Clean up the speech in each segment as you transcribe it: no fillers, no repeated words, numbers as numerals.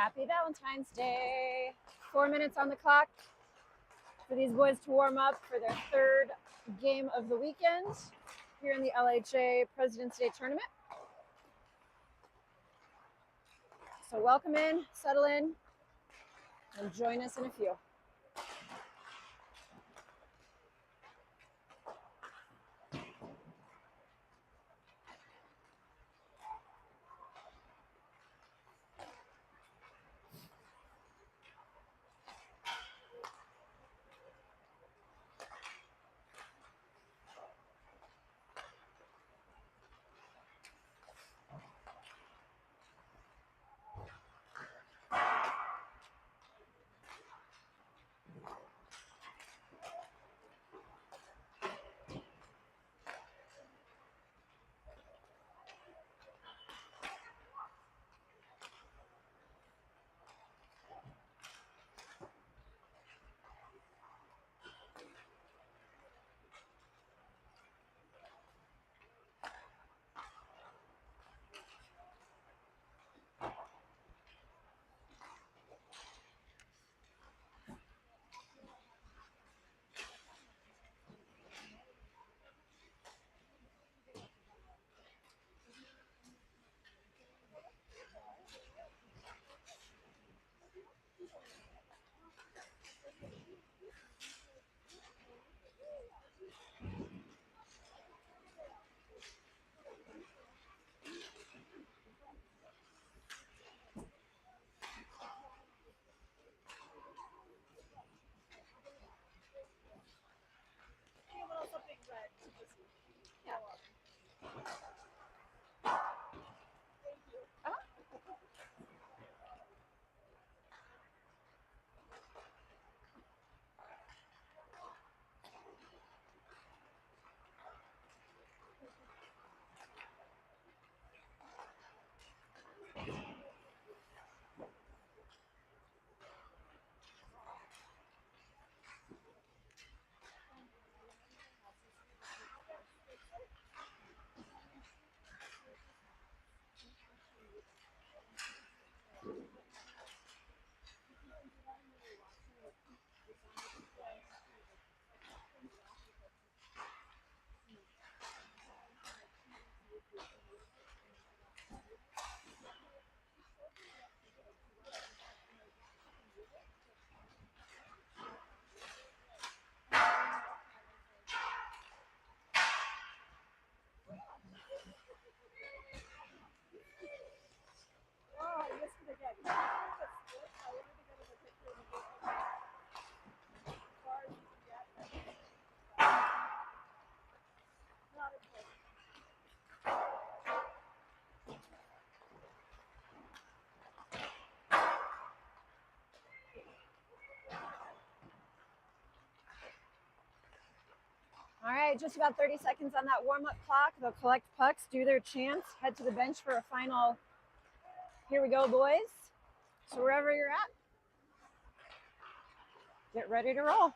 Happy Valentine's Day. 4 minutes on the clock for these boys to warm up for their third game of the weekend here in the LHA President's Day Tournament. So welcome in, settle in, and join us in a few. All right, just about 30 seconds on that warm-up clock. They'll collect pucks, do their chants, head to the bench for a final. Here we go, boys. So wherever you're at, get ready to roll.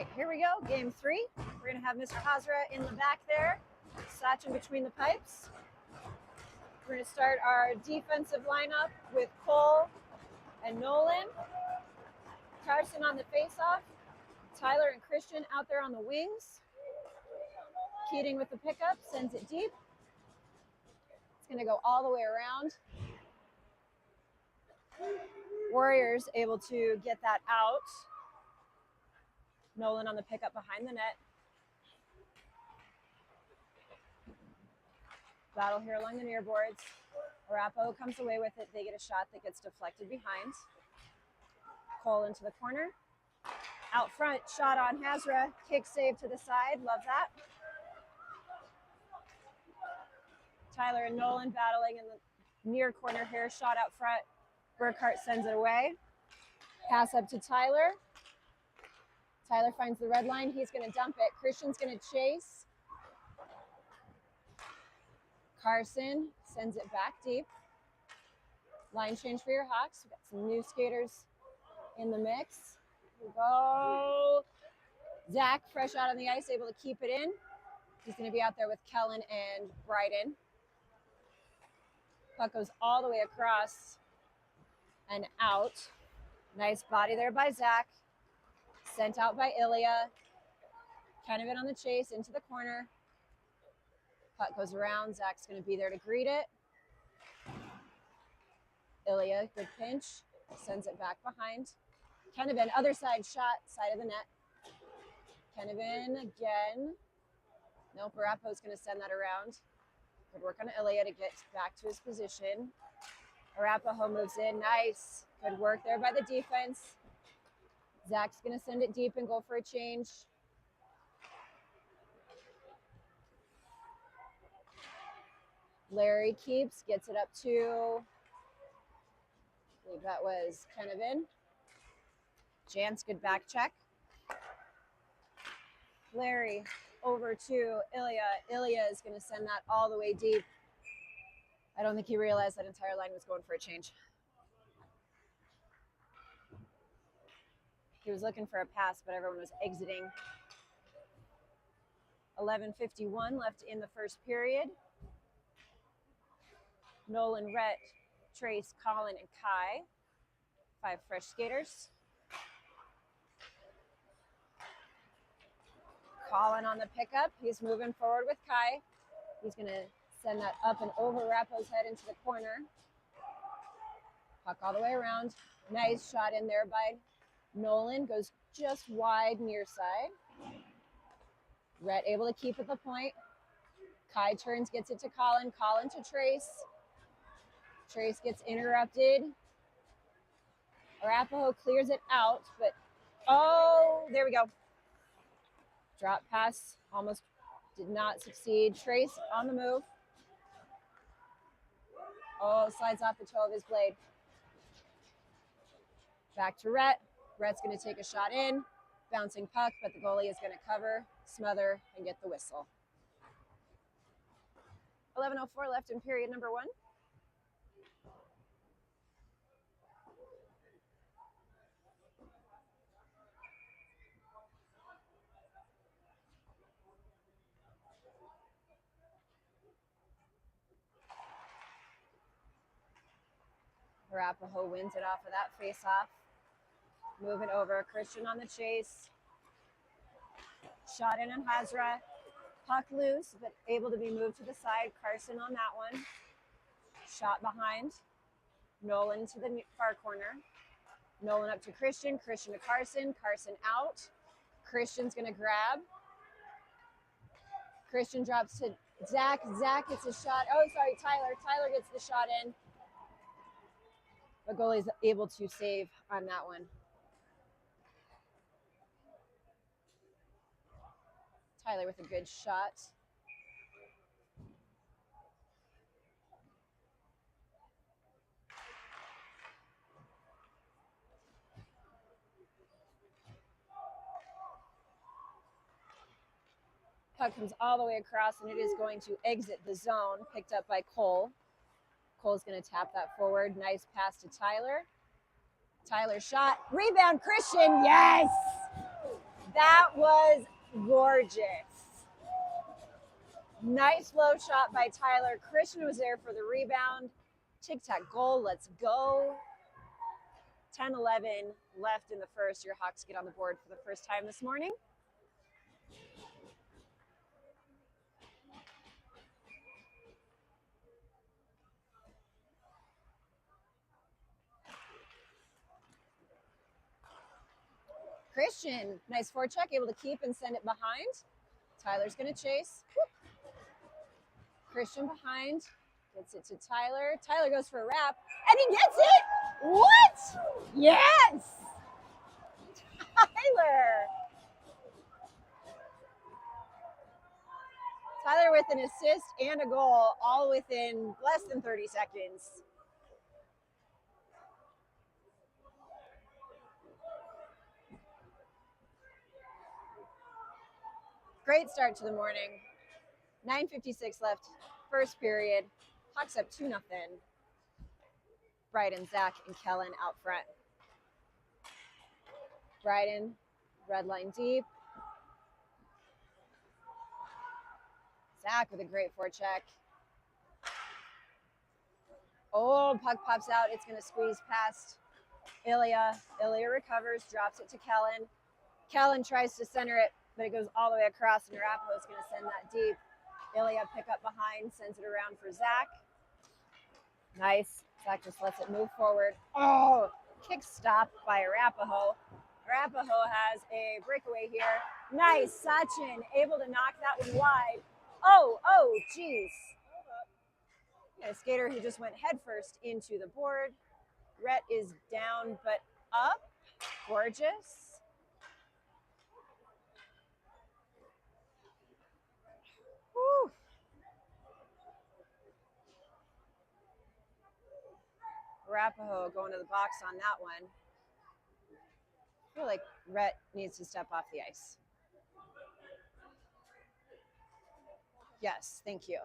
right, here we go. Game 3. We're going to have Mr. Hazra in the back there, satching between the pipes. We're going to start our defensive lineup with Cole and Nolan. Carson on the face-off. Tyler and Christian out there on the wings. Keating with the pickup, sends it deep. It's going to go all the way around. Warriors able to get that out. Nolan on the pickup behind the net. Battle here along the near boards. Arapahoe comes away with it. They get a shot that gets deflected behind. Cole into the corner. Out front, shot on Hazra. Kick save to the side. Love that. Tyler and Nolan battling in the near corner here. Shot out front. Burkhart sends it away. Pass up to Tyler. Tyler finds the red line. He's going to dump it. Christian's going to chase. Carson sends it back deep. Line change for your Hawks. We've got some new skaters in the mix. Here we go. Zach, fresh out on the ice, able to keep it in. He's going to be out there with Kellen and Bryden. Puck goes all the way across and out. Nice body there by Zach. Sent out by Ilya. Kennevan on the chase into the corner. Puck goes around. Zach's going to be there to greet it. Ilya, good pinch. Sends it back behind. Kennevan, other side shot, side of the net. Kennevan again. Nope, Arapahoe's going to send that around. Good work on Ilya to get back to his position. Arapahoe moves in. Nice. Good work there by the defense. Zach's going to send it deep and go for a change. Larry keeps, gets it up to, I believe that was Kennevan. Jance, good back check. Larry over to Ilya. Ilya is going to send that all the way deep. I don't think he realized that entire line was going for a change. He was looking for a pass, but everyone was exiting. 11:51 left in the first period. Nolan, Rhett, Trace, Colin, and Kai. 5 fresh skaters. Colin on the pickup. He's moving forward with Kai. He's going to send that up and over Rappo's head into the corner. Puck all the way around. Nice shot in there by Nolan. Goes just wide near side. Rhett able to keep at the point. Kai turns, gets it to Colin. Colin to Trace. Trace gets interrupted. Arapahoe clears it out, but oh, there we go. Drop pass almost did not succeed. Trace on the move. Oh, slides off the toe of his blade. Back to Rhett. Rhett's going to take a shot in. Bouncing puck, but the goalie is going to cover, smother, and get the whistle. 11:04 left in period number 1. Arapahoe wins it off of that face-off. Moving over, Christian on the chase. Shot in on Hazra. Puck loose, but able to be moved to the side. Carson on that one. Shot behind. Nolan to the far corner. Nolan up to Christian. Christian to Carson. Carson out. Christian's going to grab. Christian drops to Zach. Zach gets a shot. Oh, sorry, Tyler. Tyler gets the shot in. The goalie's able to save on that one. Tyler with a good shot. Puck comes all the way across, and it is going to exit the zone, picked up by Cole. Cole's going to tap that forward. Nice pass to Tyler. Tyler shot. Rebound, Christian. Yes! That was gorgeous. Nice low shot by Tyler. Christian was there for the rebound. Tic-tac goal, let's go. 10-11 left in the first. Your Hawks get on the board for the first time this morning. Christian, nice forecheck, able to keep and send it behind. Tyler's going to chase. Christian behind, gets it to Tyler. Tyler goes for a wrap, and he gets it! What? Yes! Tyler! Tyler with an assist and a goal, all within less than 30 seconds. Great start to the morning. 9:56 left, first period. Hawks up 2-0. Bryden, Zach, and Kellen out front. Bryden, red line deep. Zach with a great forecheck. Oh, puck pops out. It's going to squeeze past Ilya. Ilya recovers, drops it to Kellen. Kellen tries to center it, but it goes all the way across, and Arapahoe is going to send that deep. Ilya pick up behind, sends it around for Zach. Nice. Zach just lets it move forward. Oh, kick stop by Arapahoe. Arapahoe has a breakaway here. Nice. Sachin able to knock that one wide. Oh, geez. Got a skater who just went headfirst into the board. Rhett is down but up. Gorgeous. Whew. Arapahoe going to the box on that one. I feel like Rhett needs to step off the ice. Yes, thank you.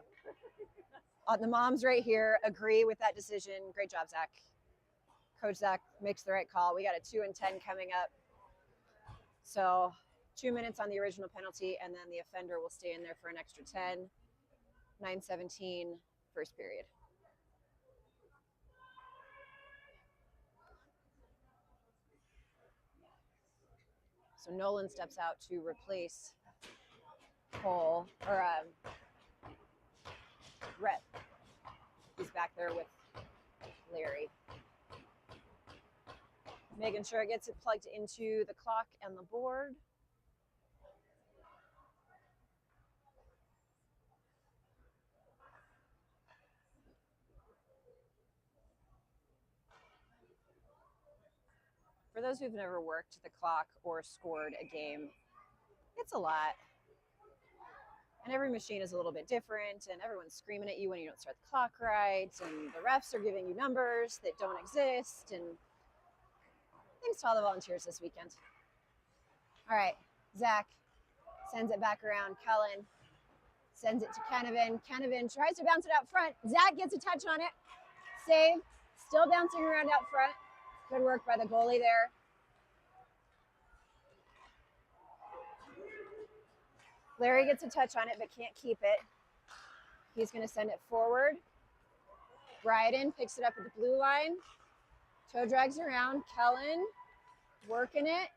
The moms right here agree with that decision. Great job, Zach. Coach Zach makes the right call. We got a 2 and 10 coming up. So 2 minutes on the original penalty, and then the offender will stay in there for an extra 10. 9:17, first period. So Nolan steps out to replace Cole, or Rhett. He's back there with Larry. Making sure it gets it plugged into the clock and the board. For those who've never worked the clock or scored a game, it's a lot. And every machine is a little bit different, and everyone's screaming at you when you don't start the clock right, and the refs are giving you numbers that don't exist, and thanks to all the volunteers this weekend. All right, Zach sends it back around. Kellen sends it to Kenevin. Kenevin tries to bounce it out front. Zach gets a touch on it. Save. Still bouncing around out front. Good work by the goalie there. Larry gets a touch on it, but can't keep it. He's going to send it forward. Bryden picks it up at the blue line. Toe drags around. Kellen working it.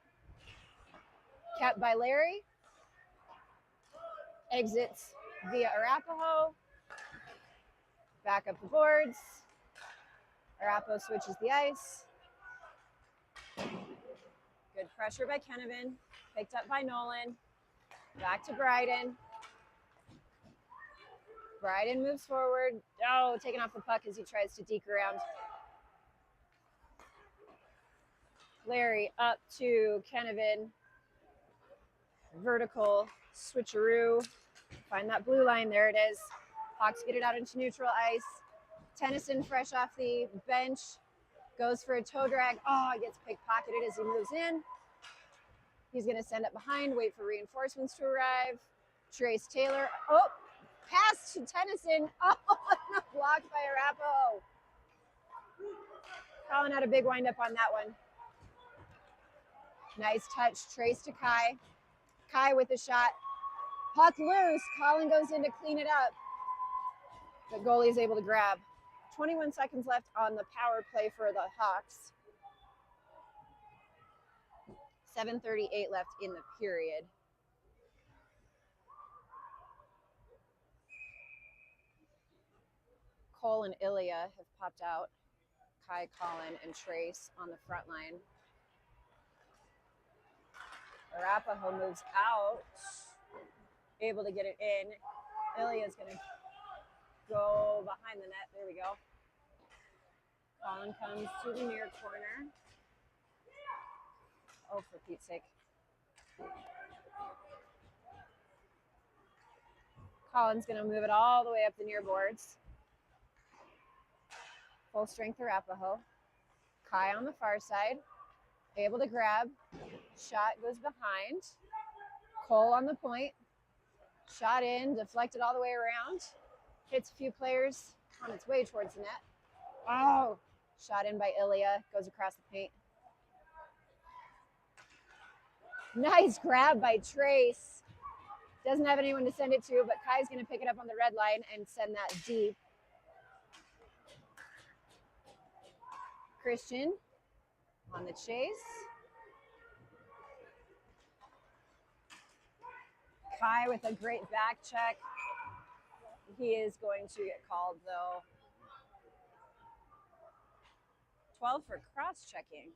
Kept by Larry. Exits via Arapahoe. Back up the boards. Arapahoe switches the ice. Good pressure by Kenevin. Picked up by Nolan. Back to Bryden. Bryden moves forward. Oh, taking off the puck as he tries to deke around. Larry up to Kenevin. Vertical switcheroo. Find that blue line. There it is. Hawks get it out into neutral ice. Tennyson fresh off the bench. Goes for a toe drag. Oh, gets pickpocketed as he moves in. He's going to send it behind, wait for reinforcements to arrive. Trace Taylor. Oh, pass to Tennyson. Oh, blocked by Arapahoe. Colin had a big windup on that one. Nice touch. Trace to Kai. Kai with the shot. Puck loose. Colin goes in to clean it up. The goalie is able to grab. 21 seconds left on the power play for the Hawks. 7:38 left in the period. Cole and Ilya have popped out. Kai, Colin, and Trace on the front line. Arapahoe moves out, able to get it in. Ilya's going to go behind the net. There we go. Colin comes to the near corner. Oh, for Pete's sake. Colin's going to move it all the way up the near boards. Full strength Arapahoe. Kai on the far side, able to grab. Shot goes behind. Cole on the point. Shot in, deflected all the way around. Hits a few players on its way towards the net. Oh, shot in by Ilya, goes across the paint. Nice grab by Trace. Doesn't have anyone to send it to, but Kai's going to pick it up on the red line and send that deep. Christian on the chase. Kai with a great back check. He is going to get called though. 12 for cross-checking.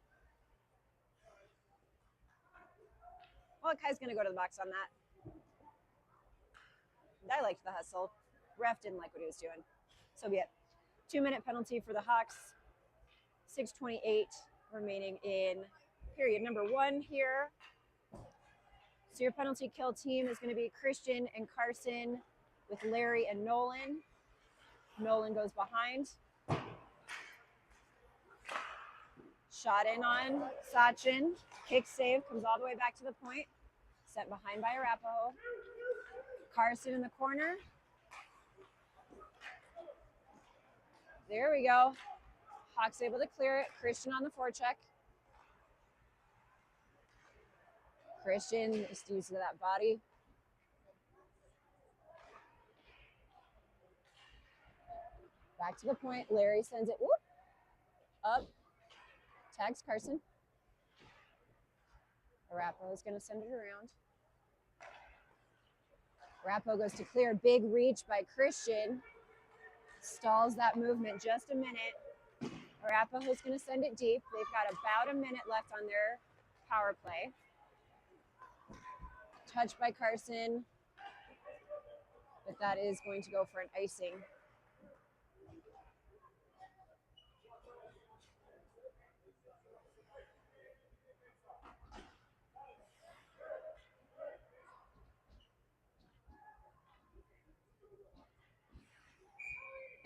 Well, Kai's going to go to the box on that. I liked the hustle. Ref didn't like what he was doing. So be it. 2-minute penalty for the Hawks. 6:28 remaining in period number 1 here. So your penalty kill team is going to be Christian and Carson with Larry and Nolan. Nolan goes behind. Shot in on Sachin. Kick save, comes all the way back to the point. Sent behind by Arapahoe. Carson in the corner. There we go. Hawks able to clear it. Christian on the forecheck. Christian just used to that body. Back to the point. Larry sends it up. Tags Carson. Arapahoe is going to send it around. Arapahoe goes to clear. Big reach by Christian. Stalls that movement just a minute. Arapahoe's going to send it deep. They've got about a minute left on their power play. Touch by Carson. But that is going to go for an icing.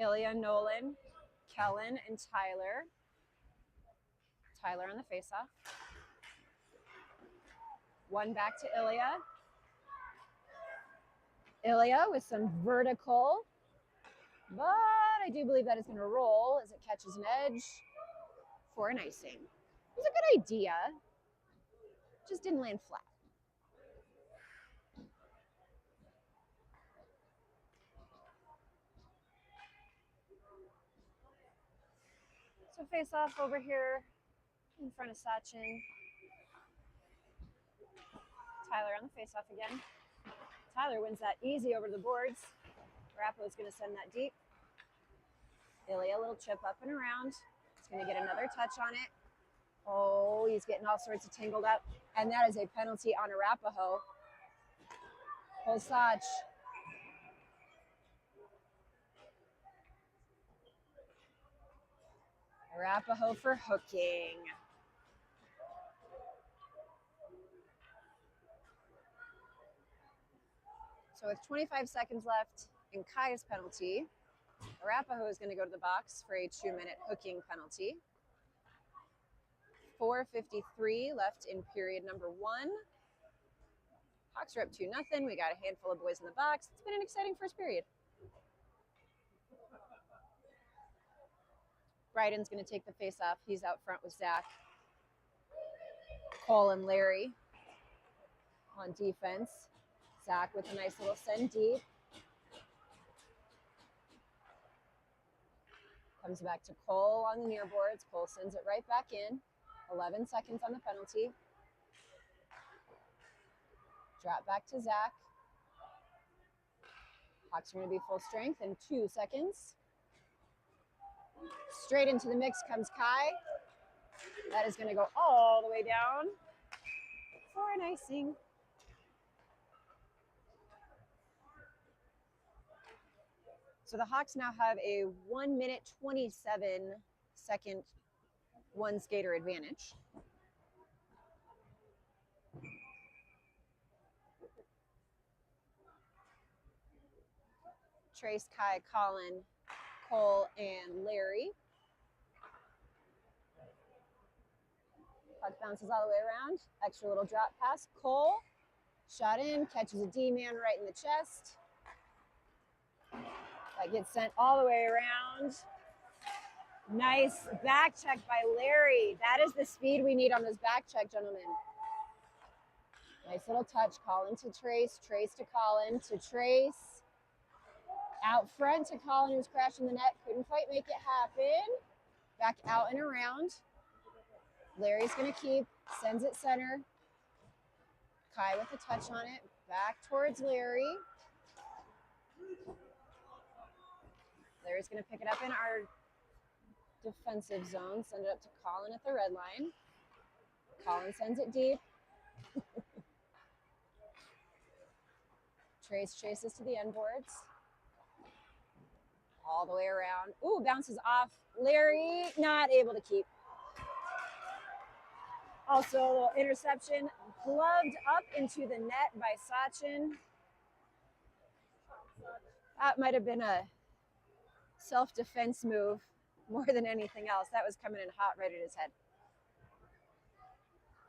Ilya, Nolan, Kellen, and Tyler. Tyler on the faceoff. One back to Ilya. Ilya with some vertical, but I do believe that is going to roll as it catches an edge for an icing. It was a good idea, just didn't land flat. So face off over here in front of Sachin. Tyler on the face off again. Tyler wins that easy over the boards. Arapahoe's going to send that deep. Ilya, a little chip up and around. He's going to get another touch on it. Oh, he's getting all sorts of tangled up. And that is a penalty on Arapahoe. Polsach. Arapahoe for hooking. So with 25 seconds left in Kai's penalty, Arapahoe is going to go to the box for a 2-minute hooking penalty. 4:53 left in period number 1. Hawks are up 2-0. We got a handful of boys in the box. It's been an exciting first period. Bryden's going to take the face off. He's out front with Zach. Cole and Larry On defense, Zach with a nice little send deep. Comes back to Cole on the near boards. Cole sends it right back in. 11 seconds on the penalty. Drop back to Zach. Hawks are going to be full strength in 2 seconds. Straight into the mix comes Kai. That is going to go all the way down for an icing. So the Hawks now have a 1 minute 27 second one skater advantage. Trace, Kai, Colin, Cole, and Larry. Puck bounces all the way around. Extra little drop pass. Cole, shot in, catches a D-man right in the chest. That gets sent all the way around. Nice back check by Larry. That is the speed we need on this back check, gentlemen. Nice little touch. Colin to Trace. Trace to Colin to Trace. Out front to Colin, who's crashing the net. Couldn't quite make it happen. Back out and around. Larry's going to keep. Sends it center. Kai with a touch on it. Back towards Larry. Larry's going to pick it up in our defensive zone. Send it up to Colin at the red line. Colin sends it deep. Trace chases to the end boards. All the way around. Ooh, bounces off. Larry not able to keep. Also, a little interception. Gloved up into the net by Sachin. That might have been a self-defense move more than anything else. That was coming in hot right at his head.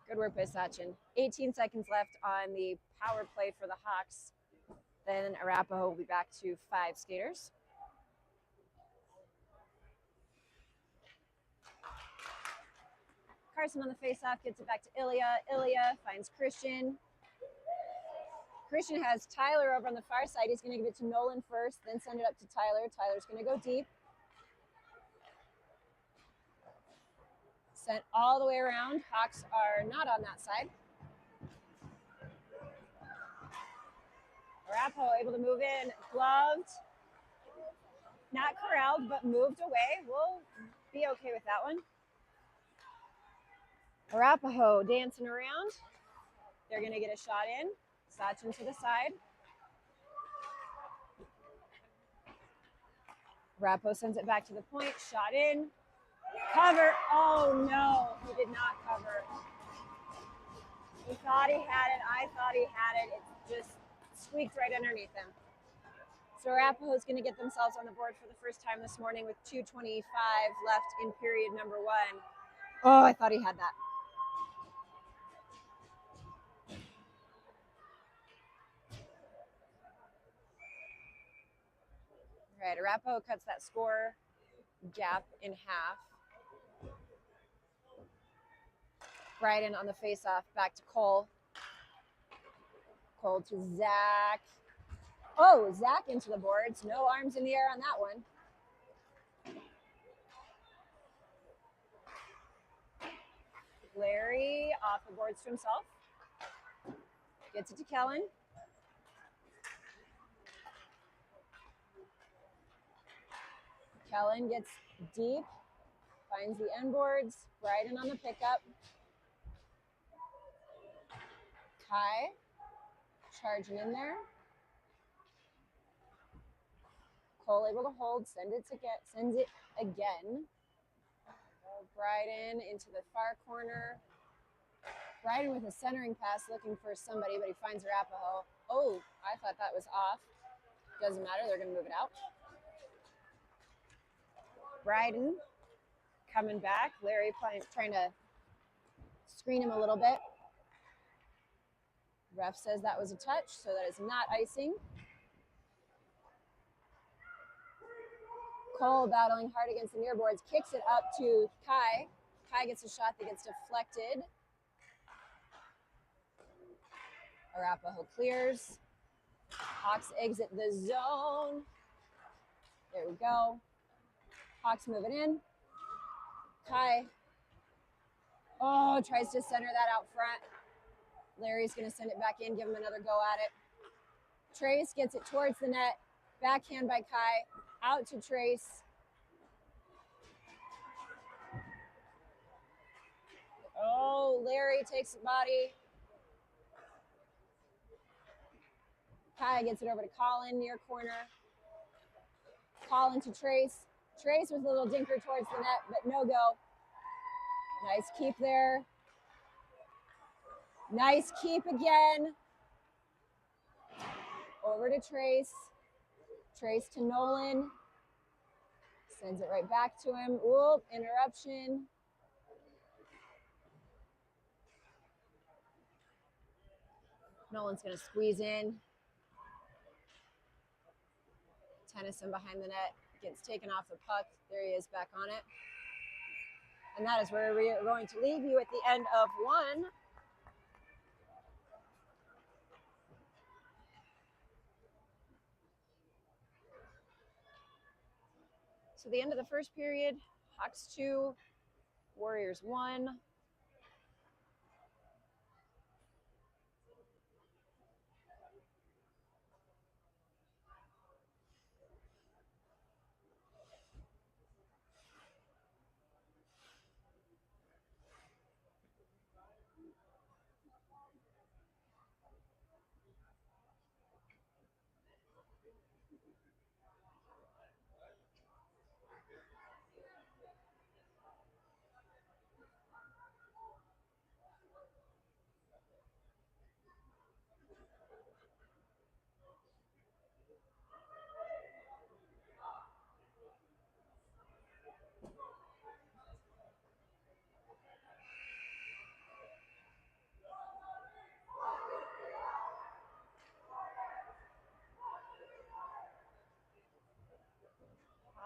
Good work by Sachin. 18 seconds left on the power play for the Hawks. Then Arapahoe will be back to 5 skaters. Carson on the faceoff gets it back to Ilya. Ilya finds Christian. Christian has Tyler over on the far side. He's going to give it to Nolan first, then send it up to Tyler. Tyler's going to go deep. Sent all the way around. Hawks are not on that side. Arapahoe able to move in. Gloved. Not corralled, but moved away. We'll be okay with that one. Arapahoe dancing around. They're going to get a shot in. Sachin to the side. Arapahoe sends it back to the point. Shot in. Cover. Oh, no. He did not cover. He thought he had it. I thought he had it. It just squeaked right underneath him. So Arapahoe is going to get themselves on the board for the first time this morning with 2:25 left in period number 1. Oh, I thought he had that. All right, Arapahoe cuts that score gap in half. Bryden on the faceoff, back to Cole. Cole to Zach. Oh, Zach into the boards. No arms in the air on that one. Larry off the boards to himself. Gets it to Kellen. Kellen gets deep, finds the end boards. Bryden on the pickup. Kai charging in there. Cole able to hold, sends it again. Bryden into the far corner. Bryden with a centering pass looking for somebody, but he finds Arapahoe. Oh, I thought that was off. Doesn't matter, they're going to move it out. Bryden coming back. Larry trying to screen him a little bit. Ref says that was a touch, so that is not icing. Cole battling hard against the near boards, kicks it up to Kai. Kai gets a shot that gets deflected. Arapahoe clears. Hawks exit the zone. There we go. Hawks moving in. Kai. Oh, tries to center that out front. Larry's going to send it back in, give him another go at it. Trace gets it towards the net. Backhand by Kai. Out to Trace. Oh, Larry takes the body. Kai gets it over to Colin, near corner. Colin to Trace. Trace with a little dinker towards the net, but no go. Nice keep there. Nice keep again. Over to Trace. Trace to Nolan. Sends it right back to him. Whoop, interruption. Nolan's going to squeeze in. Tennyson behind the net gets taken off the puck. There he is back on it. And that is where we are going to leave you at the end of one. So the end of the first period, Hawks 2, Warriors 1.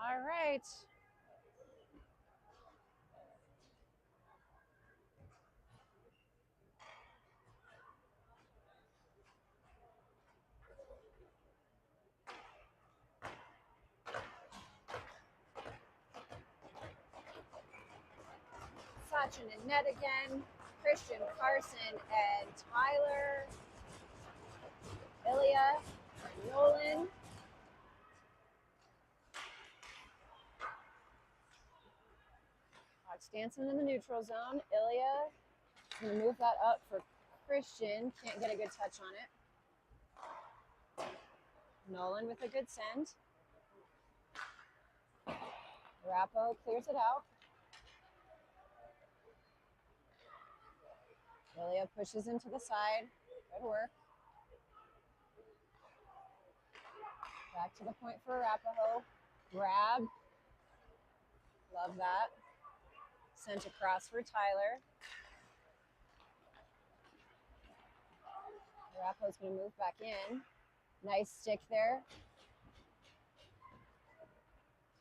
All right. Sachin and net again. Christian, Carson, and Tyler. Ilya, Nolan. Hawks dancing in the neutral zone. Ilya is going to move that up for Christian. Can't get a good touch on it. Nolan with a good send. Arapahoe clears it out. Ilya pushes into the side. Good work. Back to the point for Arapahoe. Grab. Love that. Sent across for Tyler. Arapahoe's going to move back in. Nice stick there.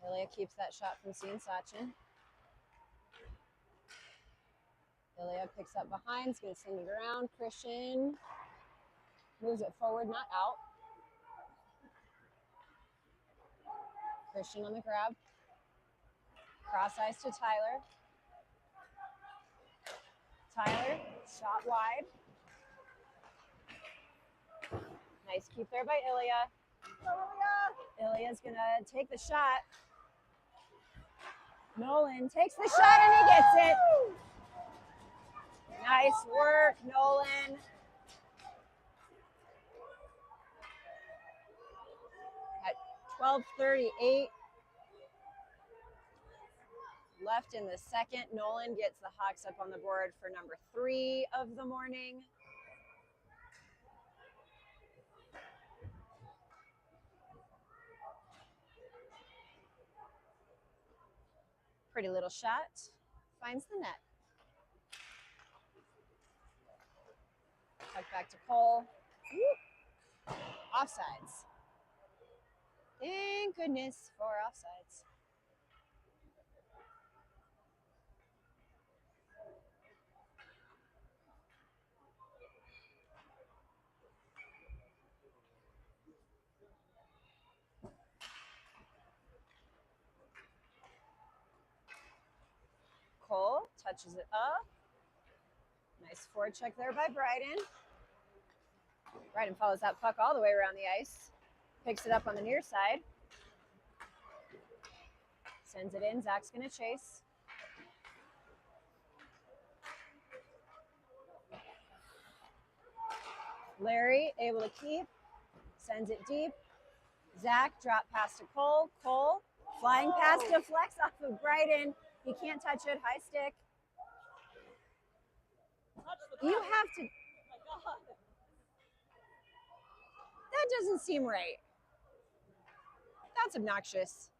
Ilya keeps that shot from seeing Sachin. Ilya picks up behind. He's going to send it around. Christian moves it forward, not out. Christian on the grab. Cross ice to Tyler. Tyler, shot wide. Nice keep there by Ilya. Ilya's going to take the shot. Nolan takes the shot and he gets it. Nice work, Nolan. At 12:38 left in the second, Nolan gets the Hawks up on the board for number 3 of the morning. Pretty little shot. Finds the net. Puck back to Cole. Woo. Offsides. Thank goodness for offsides. touches it up. Nice forecheck there by Bryden. Bryden follows that puck all the way around the ice. Picks it up on the near side. Sends it in. Zach's going to chase. Larry able to keep. Sends it deep. Zach drop pass to Cole. Cole flying pass deflects off of Bryden. He can't touch it. High stick. You have to. That doesn't seem right. That's obnoxious.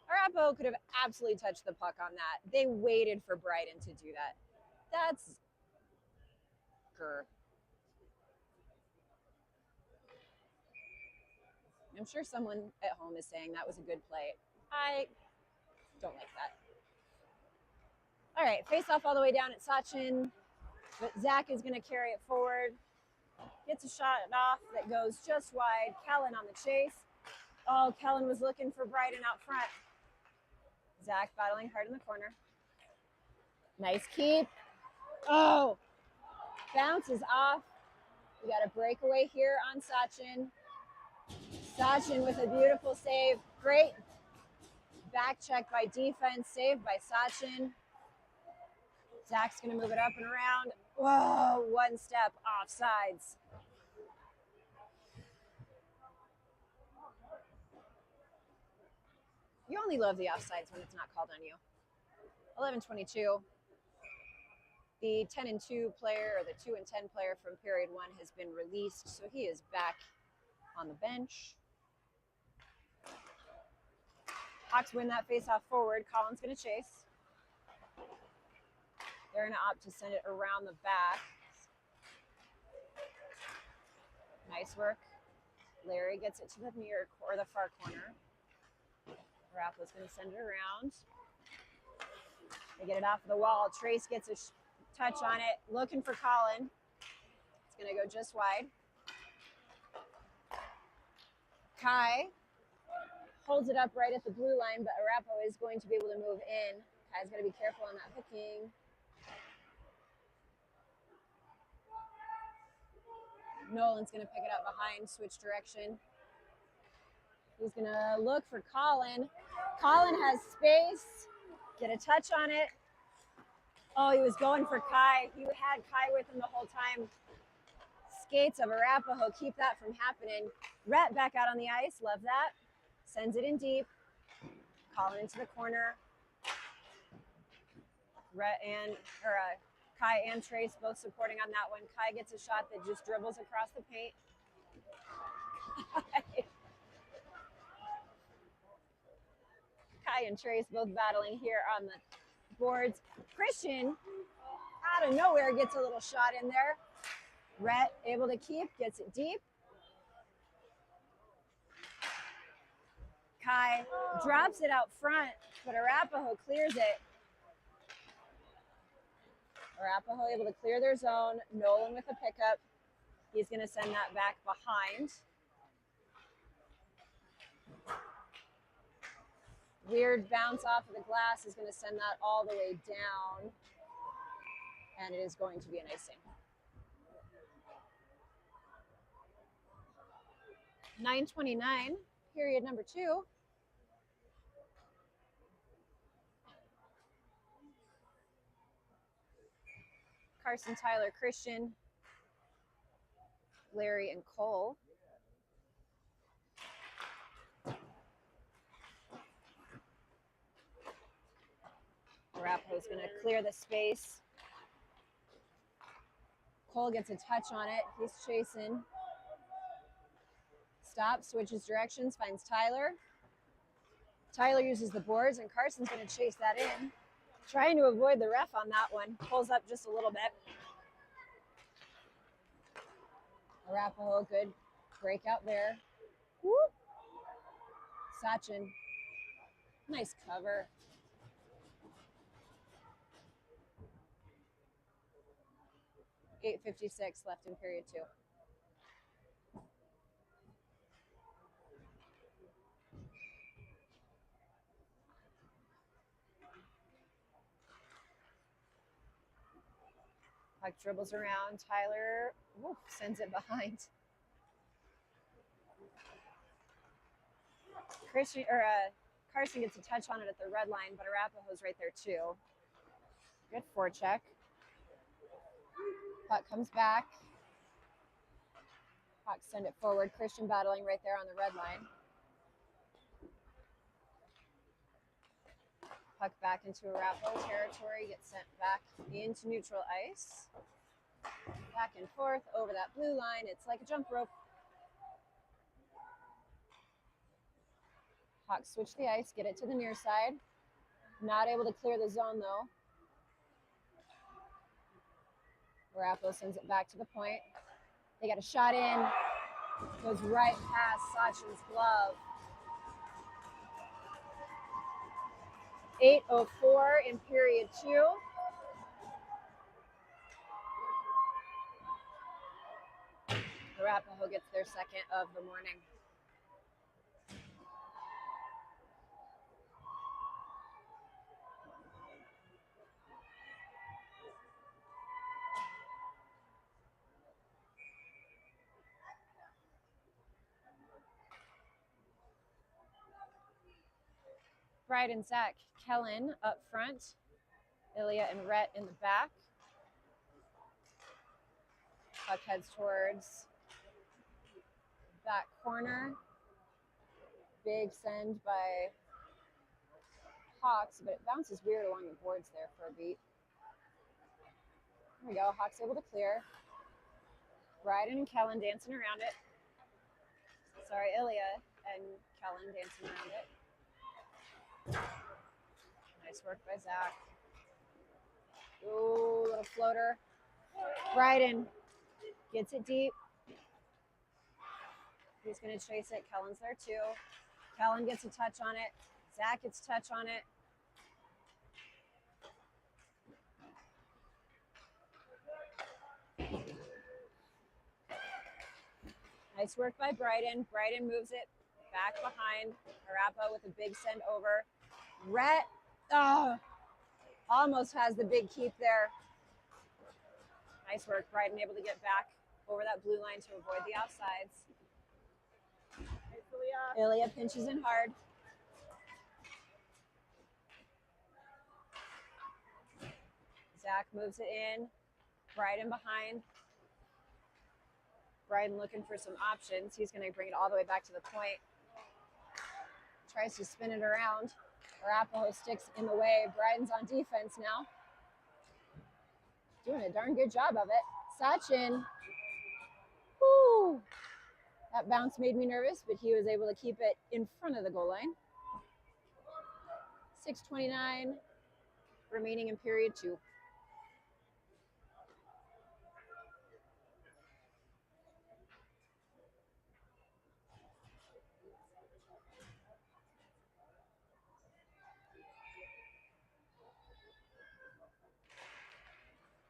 Arapahoe could have absolutely touched the puck on that. They waited for Bryden to do that. That's grr. I'm sure someone at home is saying that was a good play. I don't like that. All right, face off all the way down at Sachin, but Zach is going to carry it forward. Gets a shot off that goes just wide. Kellen on the chase. Oh, Kellen was looking for Bryden out front. Zach battling hard in the corner. Nice keep. Oh, bounces off. We got a breakaway here on Sachin. Sachin with a beautiful save. Great back check by defense. Saved by Sachin. Zach's going to move it up and around. Whoa, one step offsides. You only love the offsides when it's not called on you. 11:22. The 10-2 player, or the 2-10 player from period 1 has been released, so he is back on the bench. Hawks win that face-off forward. Collins going to chase. They're going to opt to send it around the back. Nice work. Larry gets it to the near or the far corner. Arapahoe's going to send it around. They get it off the wall. Trace gets a touch on it, looking for Colin. It's going to go just wide. Kai holds it up right at the blue line, but Arapahoe is going to be able to move in. Kai's got to be careful on that hooking. Nolan's going to pick it up behind, switch direction. He's going to look for Colin. Colin has space. Get a touch on it. Oh, he was going for Kai. He had Kai with him the whole time. Skates of Arapahoe keep that from happening. Rhett back out on the ice. Love that. Sends it in deep. Colin into the corner. Rhett and Kai and Trace both supporting on that one. Kai gets a shot that just dribbles across the paint. Kai and Trace both battling here on the boards. Christian, out of nowhere, gets a little shot in there. Rhett able to keep, gets it deep. Kai drops it out front, but Arapahoe clears it. Arapahoe able to clear their zone. Nolan with a pickup. He's going to send that back behind. Weird bounce off of the glass is going to send that all the way down. And it is going to be an icing. 9:29, period number 2. Carson, Tyler, Christian, Larry, and Cole. Arapahoe's going to clear the space. Cole gets a touch on it. He's chasing. Stops, switches directions, finds Tyler. Tyler uses the boards, and Carson's going to chase that in. Trying to avoid the ref on that one. Pulls up just a little bit. Arapahoe, good breakout there. Whoop. Sachin, nice cover. .56 left in period 2. Puck dribbles around. Tyler sends it behind. Carson gets a touch on it at the red line, but Arapahoe's right there too. Good forecheck. Puck comes back. Hawks send it forward. Christian battling right there on the red line. Puck back into Arapahoe territory, gets sent back into neutral ice. Back and forth over that blue line. It's like a jump rope. Hawks switch the ice, get it to the near side. Not able to clear the zone though. Arapahoe sends it back to the point. They got a shot in. Goes right past Sachin's glove. 8:04 in period 2. Arapahoe gets their second of the morning. Bride and Zach Kellen up front. Ilya and Rhett in the back. Puck heads towards back corner. Big send by Hawks, but it bounces weird along the boards there for a beat. There we go. Hawks able to clear. Bryden and Kellen dancing around it. Sorry, Ilya and Kellen dancing around it. Nice work by Zach. Ooh, little floater. Bryden gets it deep. He's going to chase it. Kellen's there too. Kellen gets a touch on it. Zach gets a touch on it. Nice work by Bryden. Bryden moves it back behind. Arapahoe with a big send over. Rhett almost has the big keep there. Nice work. Bryden able to get back over that blue line to avoid the offsides. Ilya pinches in hard. Zach moves it in. Bryden behind. Bryden looking for some options. He's going to bring it all the way back to the point. Tries to spin it around. Arapahoe sticks in the way. Bryden's on defense now. Doing a darn good job of it. Sachin. Woo! That bounce made me nervous, but he was able to keep it in front of the goal line. 6:29 remaining in period 2.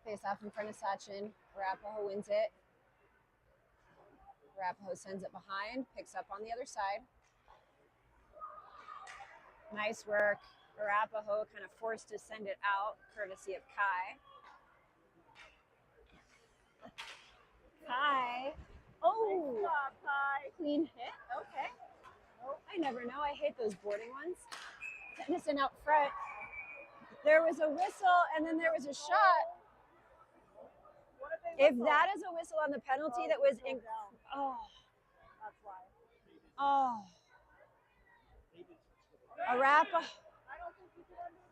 Face off in front of Sachin. Arapahoe wins it. Arapahoe sends it behind, picks up on the other side. Nice work. Arapahoe kind of forced to send it out, courtesy of Kai. Kai. Oh, nice job, Kai. Clean hit. Okay. Oh, I never know. I hate those boarding ones. Tennyson out front. There was a whistle, and then there was a shot. If that is a whistle on the penalty, that was in. Oh. That's why. Oh.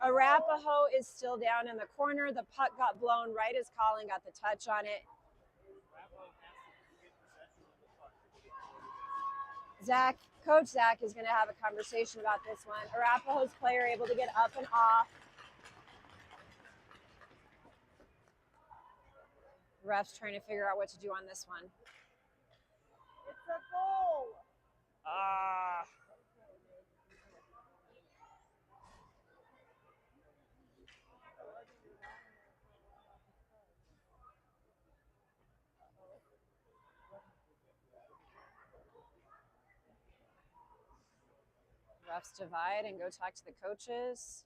Arapahoe is still down in the corner. The puck got blown right as Colin got the touch on it. Coach Zach is going to have a conversation about this one. Arapahoe's player able to get up and off. Ref's trying to figure out what to do on this one. It's a goal. Refs divide and go talk to the coaches.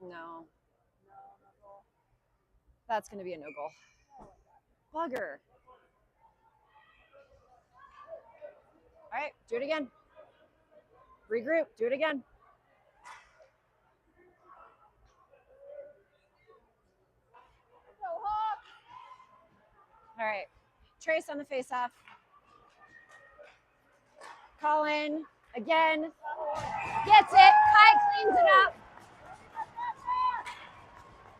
No. No, no goal. That's going to be a no goal. Bugger. All right, do it again. Regroup, do it again. Go Hawks! All right, Trace on the face-off. Colin, again, gets it. Kai cleans it up.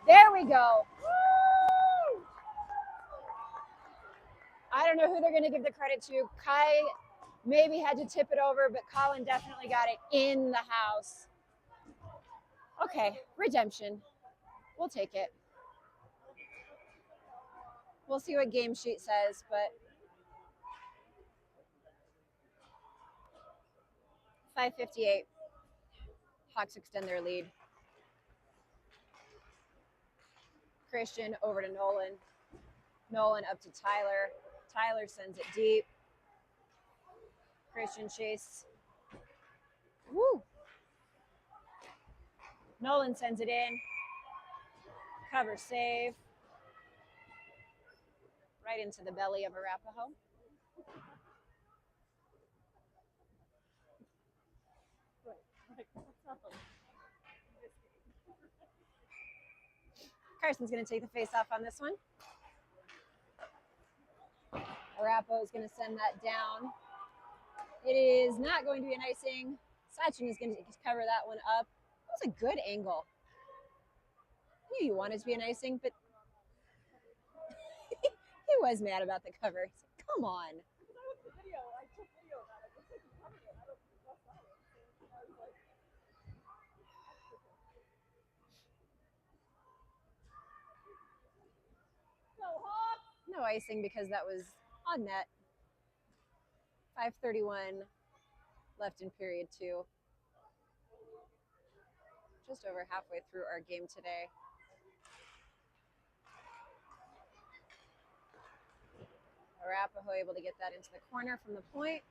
There we go. Woo! I don't know who they're going to give the credit to. Kai maybe had to tip it over, but Colin definitely got it in the house. Okay, redemption. We'll take it. We'll see what game sheet says, but 5:58. Hawks extend their lead. Christian over to Nolan. Nolan up to Tyler. Tyler sends it deep. Christian chase. Woo! Nolan sends it in. Cover save. Right into the belly of Arapahoe. Carson's going to take the face off on this one. Arapahoe is going to send that down. It is not going to be an icing. Sachin is going to cover that one up. That was a good angle. I knew you wanted to be an icing, but he was mad about the cover. Come on. Because I looked at the video, I took video of that. It looks like he covered it. I don't think that's not it. So I was like, go Hawks! No icing because that was on net. 5:31 left in period 2. Just over halfway through our game today. Arapahoe able to get that into the corner from the point.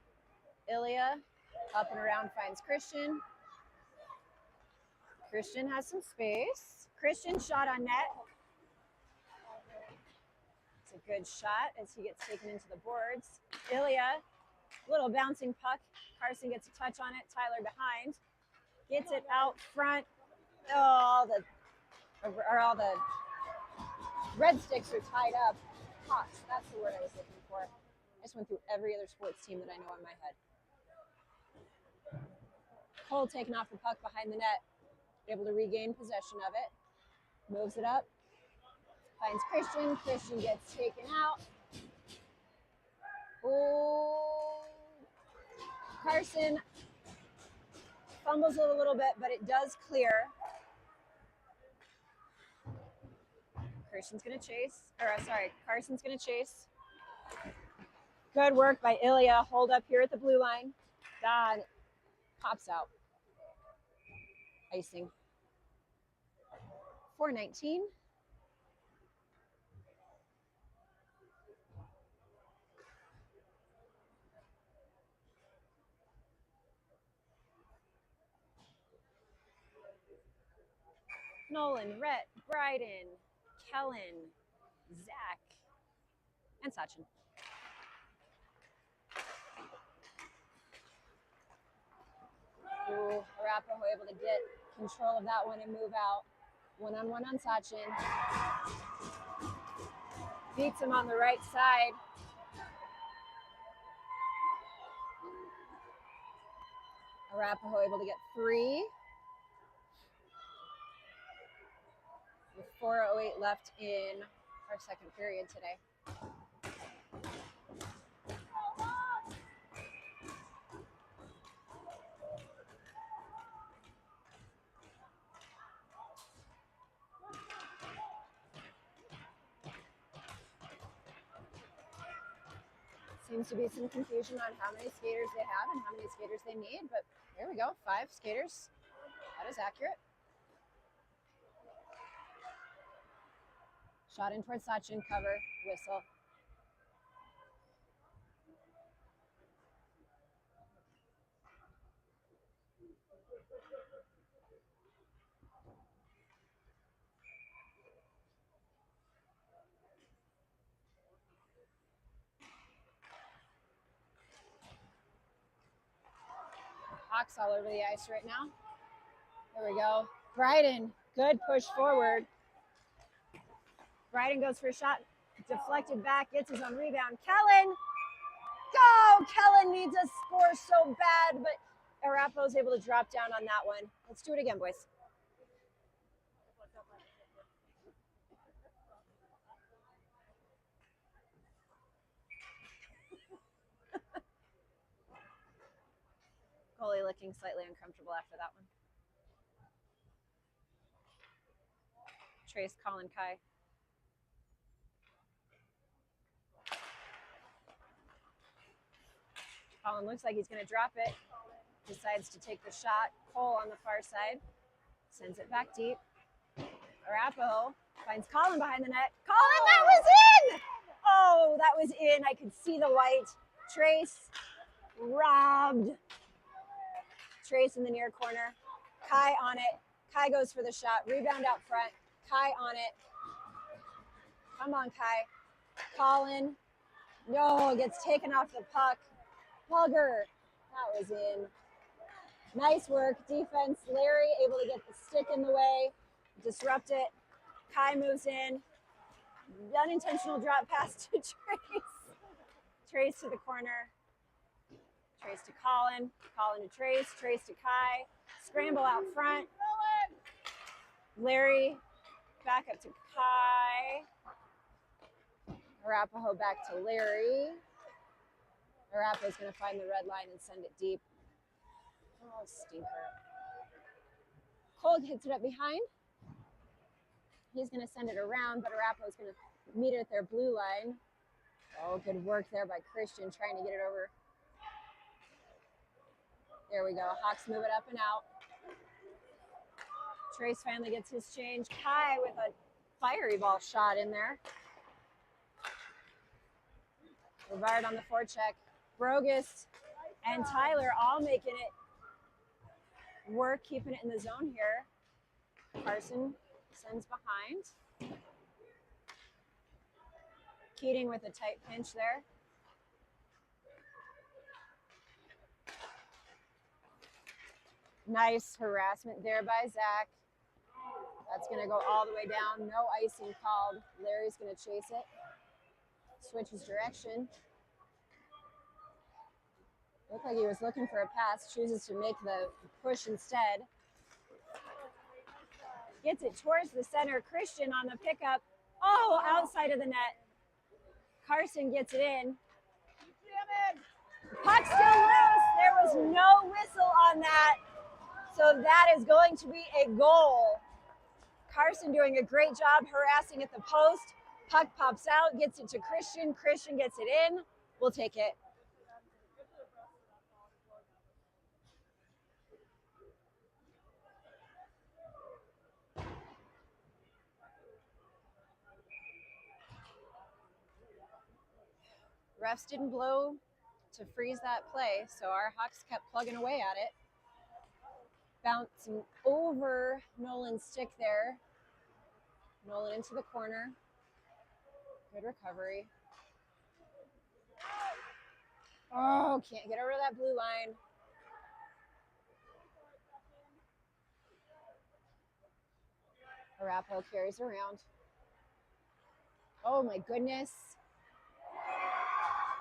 Ilya up and around finds Christian. Christian has some space. Christian shot on net. It's a good shot as he gets taken into the boards. Ilya, little bouncing puck. Carson gets a touch on it. Tyler behind. Gets it out front. Oh, all the red sticks are tied up. Hawks, that's the word I was looking for. I just went through every other sports team that I know in my head. Cole taking off the puck behind the net, able to regain possession of it. Moves it up, finds Christian. Christian gets taken out. Oh, Carson fumbles it a little bit, but it does clear. Carson's going to chase. Good work by Ilya. Hold up here at the blue line. God, pops out. Icing. 4:19. Nolan, Rhett, Bryden, Kellen, Zach, and Sachin. Ooh, Arapahoe able to get control of that one and move out. One-on-one on Sachin. Beats him on the right side. Arapahoe able to get 3. With 4:08 left in our second period today. Seems to be some confusion on how many skaters they have and how many skaters they need, but there we go, 5 skaters. That is accurate. Shot in towards Sachin, cover, whistle. rocks all over the ice right now. There we go. Bryden, good push forward. Bryden goes for a shot, deflected back, gets his own rebound. Kellen, go! Kellen needs a score so bad, but Arapahoe's able to drop down on that one. Let's do it again, boys. Goalie looking slightly uncomfortable after that one. Trace, Colin, Kai. Colin looks like he's going to drop it. Decides to take the shot. Cole on the far side. Sends it back deep. Arapahoe finds Colin behind the net. Colin, that was in! Oh, that was in. I could see the white. Trace robbed. Trace in the near corner. Kai on it. Kai goes for the shot. Rebound out front. Kai on it. Come on, Kai. Colin. No, gets taken off the puck. Hugger. That was in. Nice work. Defense. Larry able to get the stick in the way. Disrupt it. Kai moves in. Unintentional drop pass to Trace. Trace to the corner. Trace to Colin. Colin to Trace. Trace to Kai. Scramble out front. Larry back up to Kai. Arapahoe back to Larry. Arapahoe's going to find the red line and send it deep. Oh, stinker. Cole hits it up behind. He's going to send it around, but Arapahoe's going to meet it at their blue line. Oh, good work there by Christian trying to get it over. There we go. Hawks move it up and out. Trace finally gets his change. Kai with a fiery ball shot in there. Rivard on the forecheck. Brogus and Tyler all making it work, keeping it in the zone here. Carson sends behind. Keating with a tight pinch there. Nice harassment there by Zach. That's going to go all the way down. No icing called. Larry's going to chase it. Switches direction. Looked like he was looking for a pass. Chooses to make the push instead. Gets it towards the center. Christian on the pickup. Oh, outside of the net. Carson gets it in. Puck still loose. There was no whistle on that. So that is going to be a goal. Carson doing a great job harassing at the post. Puck pops out, gets it to Christian. Christian gets it in. We'll take it. Refs didn't blow to freeze that play, so our Hawks kept plugging away at it. Bouncing over Nolan's stick there. Nolan into the corner. Good recovery. Oh, can't get over that blue line. Arapahoe carries around. Oh my goodness.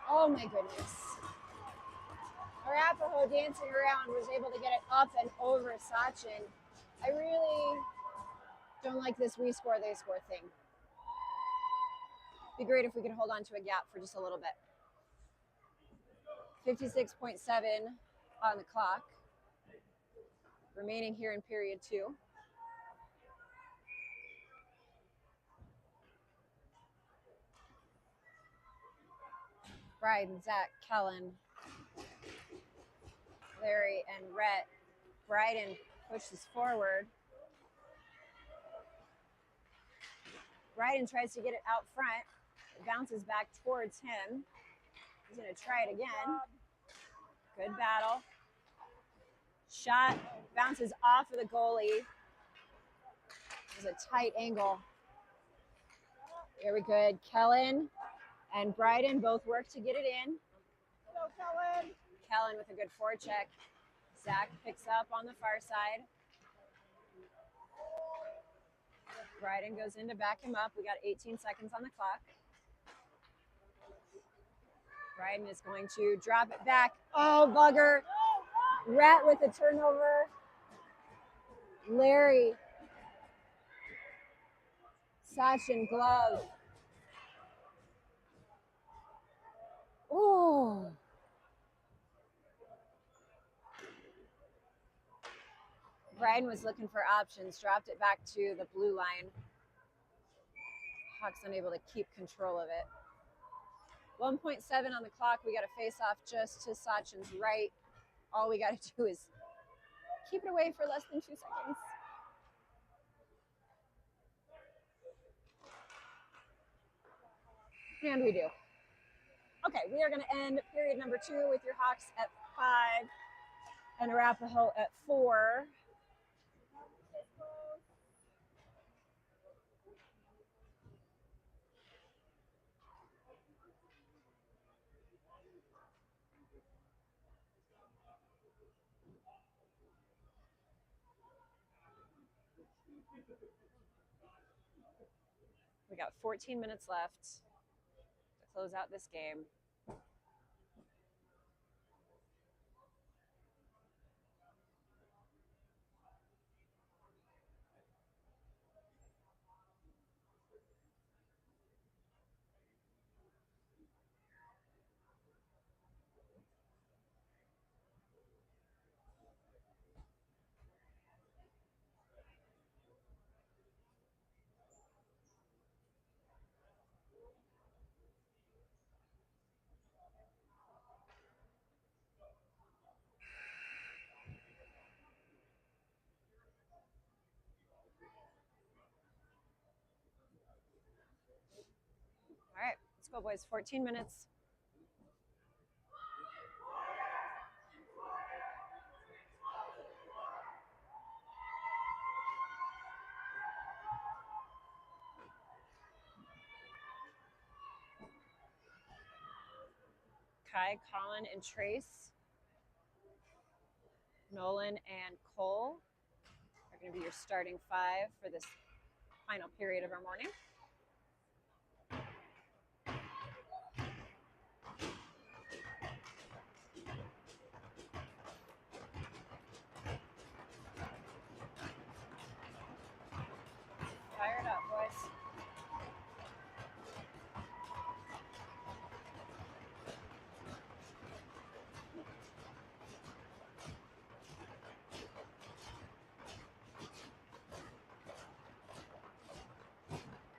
Oh my goodness. Arapahoe dancing around was able to get it up and over Sachin. I really don't like this we score, they score thing. Be great if we could hold on to a gap for just a little bit. 56.7 on the clock. Remaining here in period 2. Bryden, Zach, Kellen, Larry, and Rhett. Bryden pushes forward. Bryden tries to get it out front. It bounces back towards him. He's going to try it again. Good battle. Shot bounces off of the goalie. It was a tight angle. Very good. Kellen and Bryden both work to get it in. Go, Kellen. Kellen with a good forecheck. Zach picks up on the far side. Bryden goes in to back him up. We got 18 seconds on the clock. Bryden is going to drop it back. Oh, bugger. Rat with a turnover. Larry. Sachin glove. Ooh. Bryden was looking for options, dropped it back to the blue line. Hawks unable to keep control of it. 1.7 on the clock. We got a face off just to Sachin's right. All we got to do is keep it away for less than 2 seconds. And we do. Okay, we are going to end period number 2 with your Hawks at 5 and Arapahoe at 4. We got 14 minutes left to close out this game. All right, let's go, boys. 14 minutes. Kai, Colin, and Trace. Nolan and Cole are going to be your starting 5 for this final period of our morning. Fire it up, boys.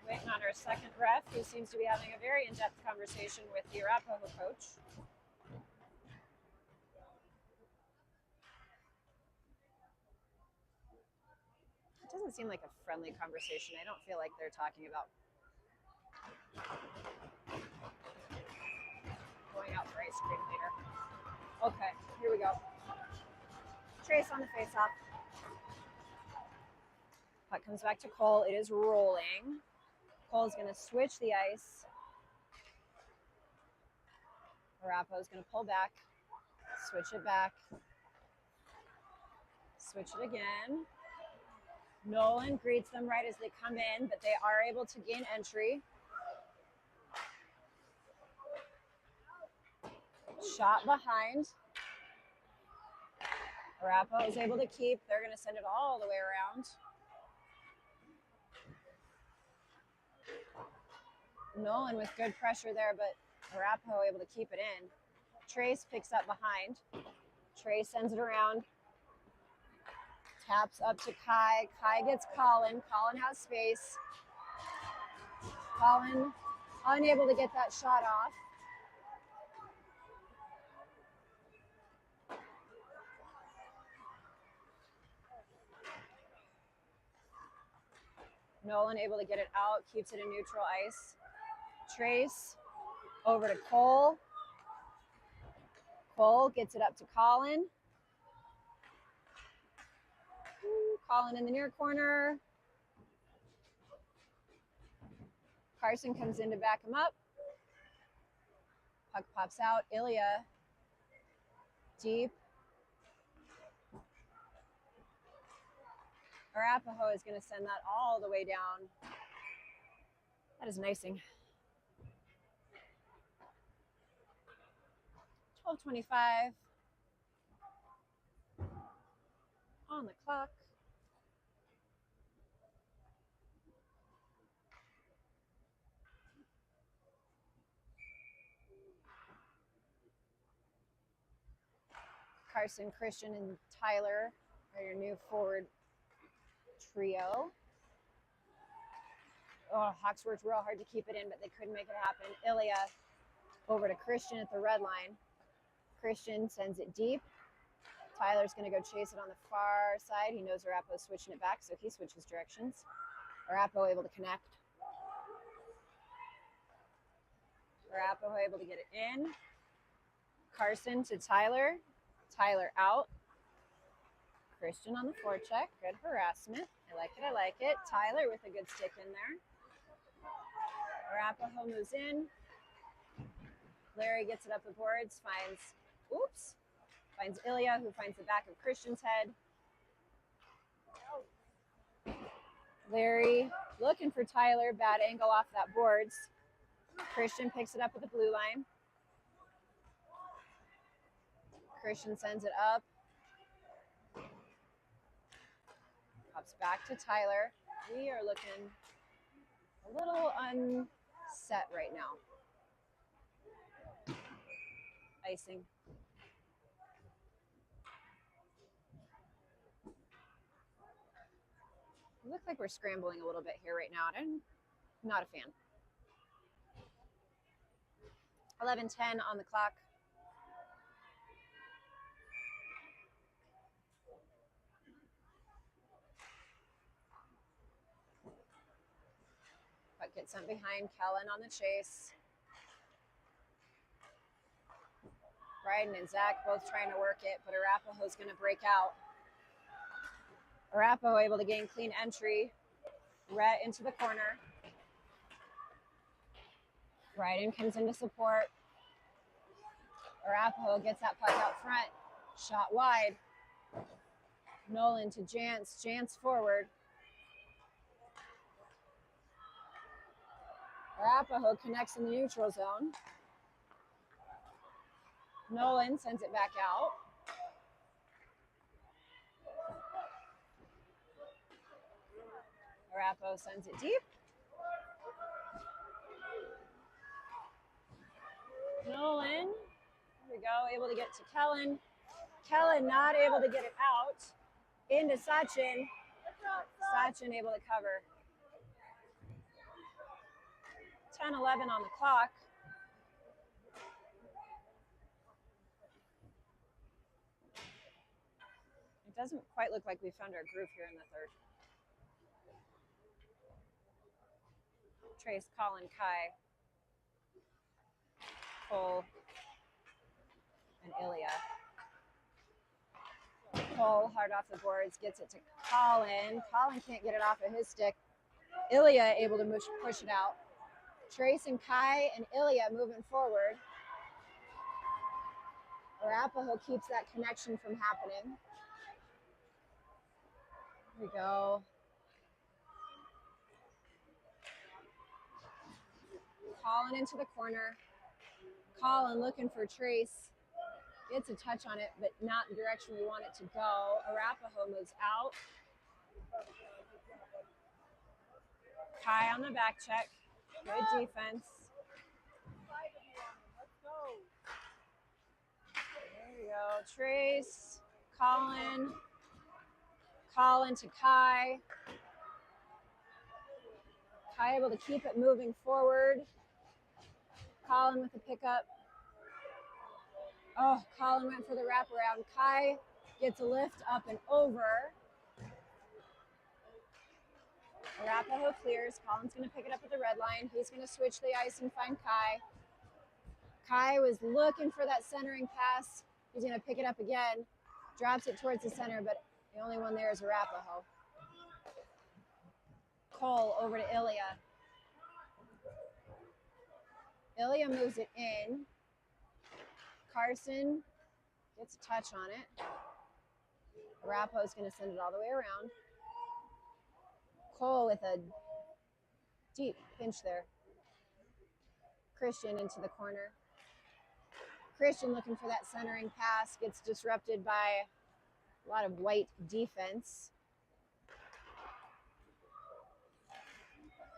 Waiting on our second ref, who seems to be having a very in-depth conversation with the Arapahoe coach. It doesn't seem like a friendly conversation. I don't feel like they're talking about going out for ice cream later. Okay, here we go. Trace on the face-off. Puck comes back to Cole. It is rolling. Cole's going to switch the ice. Arapahoe's going to pull back, switch it back, switch it again. Nolan greets them right as they come in, but they are able to gain entry. Shot behind. Arapahoe is able to keep. They're going to send it all the way around. Nolan with good pressure there, but Arapahoe able to keep it in. Trace picks up behind. Trace sends it around. Taps up to Kai. Kai gets Colin. Colin has space. Colin unable to get that shot off. Nolan able to get it out, keeps it in neutral ice. Trace over to Cole. Cole gets it up to Colin. Colin in the near corner. Carson comes in to back him up. Puck pops out. Ilya deep. Arapahoe is going to send that all the way down. That is an icing. 12:25 on the clock. Carson, Christian, and Tyler are your new forward trio. Oh, Hawks worked real hard to keep it in, but they couldn't make it happen. Ilya over to Christian at the red line. Christian sends it deep. Tyler's going to go chase it on the far side. He knows Arapahoe's switching it back, so he switches directions. Arapahoe able to connect. Arapahoe able to get it in. Carson to Tyler. Tyler out. Christian on the forecheck. Good harassment. I like it. I like it. Tyler with a good stick in there. Arapahoe moves in. Larry gets it up the boards. Finds Ilya, who finds the back of Christian's head. Larry looking for Tyler. Bad angle off that boards. Christian picks it up at the blue line. Christian sends it up. Pops back to Tyler. We are looking a little unset right now. Icing. It looks like we're scrambling a little bit here right now. I'm not a fan. 11:10 on the clock. Puck gets sent behind. Kellen on the chase. Bryden and Zach both trying to work it, but Arapahoe's going to break out. Arapahoe able to gain clean entry. Rhett into the corner. Bryden comes into support. Arapahoe gets that puck out front. Shot wide. Nolan to Jantz. Jantz forward. Arapahoe connects in the neutral zone. Nolan sends it back out. Arapahoe sends it deep. Nolan, here we go, able to get to Kellen. Kellen not able to get it out. Into Sachin. Sachin able to cover. 10:11 on the clock. It doesn't quite look like we found our groove here in the third. Trace, Colin, Kai, Cole, and Ilya. Cole hard off the boards, gets it to Colin. Colin can't get it off of his stick. Ilya able to push it out. Trace and Kai and Ilya moving forward. Arapahoe keeps that connection from happening. Here we go. Colin into the corner. Colin looking for Trace. Gets a touch on it, but not the direction we want it to go. Arapahoe moves out. Kai on the back check. Good defense. There you go. Trace, Colin. Colin to Kai. Kai able to keep it moving forward. Colin with the pickup. Oh, Colin went for the wraparound. Kai gets a lift up and over. Arapahoe clears. Colin's going to pick it up at the red line. He's going to switch the ice and find Kai. Kai was looking for that centering pass. He's going to pick it up again. Drops it towards the center, but the only one there is Arapahoe. Cole over to Ilya. Ilya moves it in. Carson gets a touch on it. Arapahoe's going to send it all the way around. Cole with a deep pinch there. Christian into the corner. Christian looking for that centering pass, gets disrupted by a lot of white defense.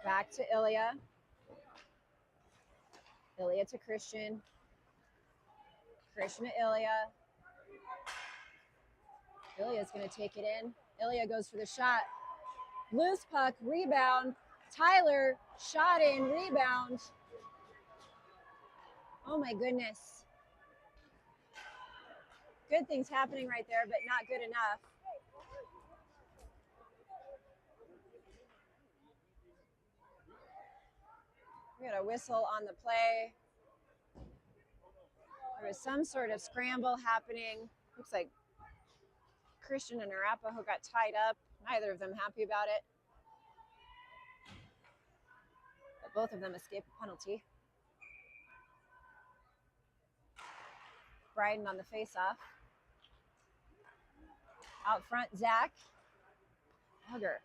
Back to Ilya. Ilya to Christian. Christian to Ilya. Ilya's going to take it in. Ilya goes for the shot. Loose puck, rebound. Tyler, shot in, rebound. Oh my goodness. Good things happening right there, but not good enough. We got a whistle on the play. There was some sort of scramble happening. Looks like Christian and Arapahoe got tied up. Neither of them happy about it. But both of them escaped a penalty. Bryden on the face-off. Out front, Zach. Hugger.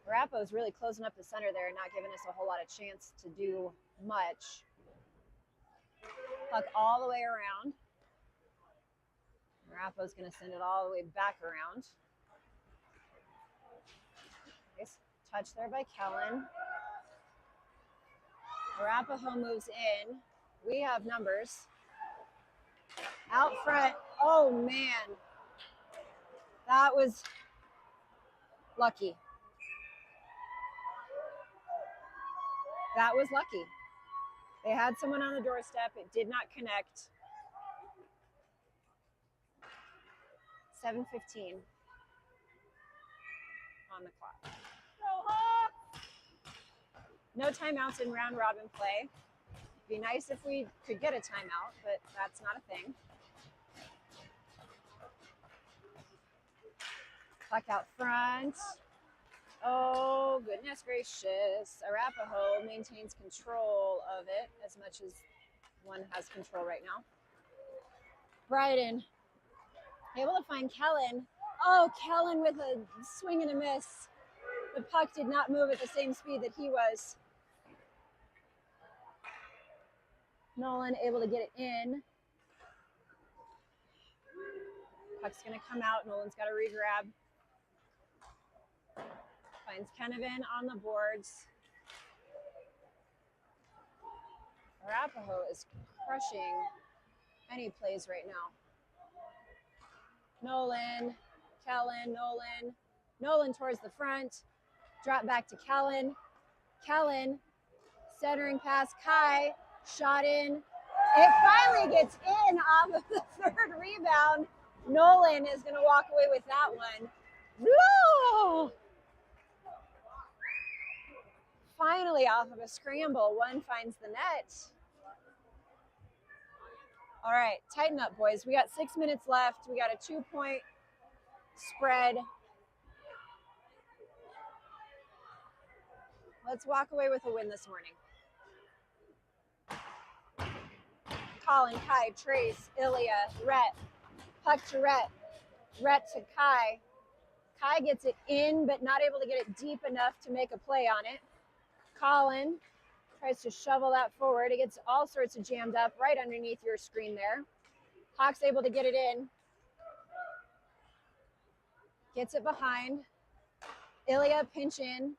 Arapahoe's really closing up the center there and not giving us a whole lot of chance to do much. Puck all the way around. Arapahoe's going to send it all the way back around. Nice touch there by Kellen. Arapahoe moves in. We have numbers. Out front. Oh, man. That was lucky. That was lucky. They had someone on the doorstep. It did not connect. 7:15 on the clock. No timeouts in round robin play. It'd be nice if we could get a timeout, but that's not a thing. Puck out front. Oh, goodness gracious. Arapahoe maintains control of it as much as one has control right now. Bryden able to find Kellen. Oh, Kellen with a swing and a miss. The puck did not move at the same speed that he was. Nolan able to get it in. Puck's going to come out. Nolan's got to re-grab. Finds Kennevan on the boards. Arapahoe is crushing any plays right now. Nolan, Kellen, Nolan. Nolan towards the front. Drop back to Kellen. Kellen, centering pass. Kai, shot in. It finally gets in off of the third rebound. Nolan is going to walk away with that one. Whoa! Finally, off of a scramble, one finds the net. All right, tighten up, boys. We got 6 minutes left. We got a 2-point spread. Let's walk away with a win this morning. Colin, Kai, Trace, Ilya, Rhett. Puck to Rhett. Rhett to Kai. Kai gets it in, but not able to get it deep enough to make a play on it. Colin tries to shovel that forward. It gets all sorts of jammed up right underneath your screen there. Hawk's able to get it in. Gets it behind. Ilya pinch in.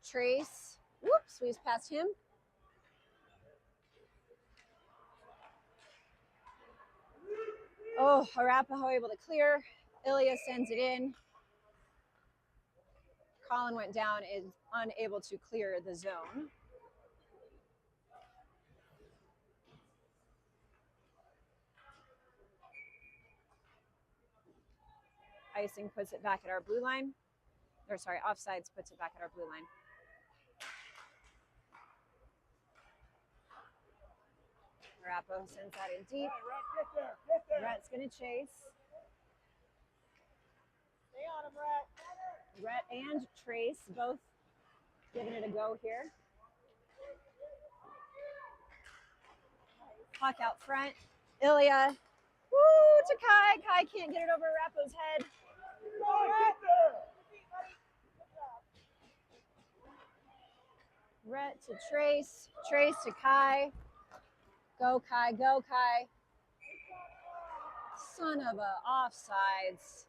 Trace. Whoops, squeeze past him. Oh, Arapahoe able to clear. Ilya sends it in. Colin went down, is unable to clear the zone. Icing puts it back at our blue line. Or sorry, offsides puts it back at our blue line. Arapahoe sends that in deep. Rhett's going to chase. Stay on him, Rhett. Rhett and Trace both giving it a go here. Puck out front. Ilya. Woo to Kai. Kai can't get it over Arapahoe's head. Rhett to Trace. Trace to Kai. Go, Kai. Go, Kai. Son of a offsides.